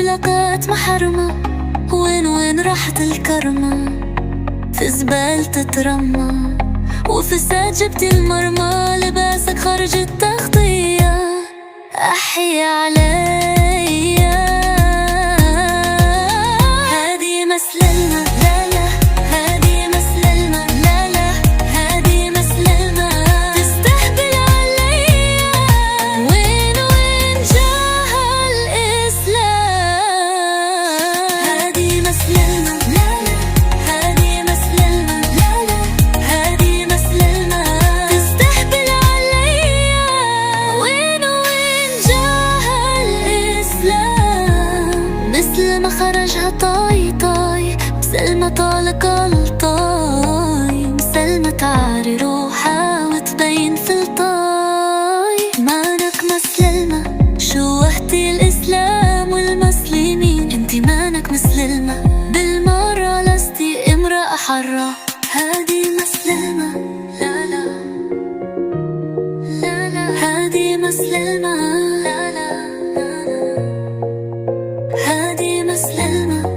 بعلاقات محرمة. وين راحت الكرمة؟ في زبال تترمى، وفي ساد جبتي المرمى. لباسك خرج التغطية، أحي عليا. هادي مسلمة، لا لا، هادي مسلمة، لا لا، هادي مسلمة. تستهبل عليا، وين جاه الإسلام؟ هادي مسلمة، لا لا، هادي مسلمة، لا لا، هادي مسلمة. تستهبل عليا، وين جاه الإسلام؟ مسلمة خرجها طاي طاي، مسلمة طالق الطاي. مسلمة تعري روحها وتبين في الطاي. مانك مسلمة، شوهتي الإسلام والمسلمين. انتي مانك مسلمة بالمرة، لستي امرأة حرة. هادي مسلمة، لا لا، لا لا، هادي مسلمة، لا لا، لا لا، هادي مسلمة.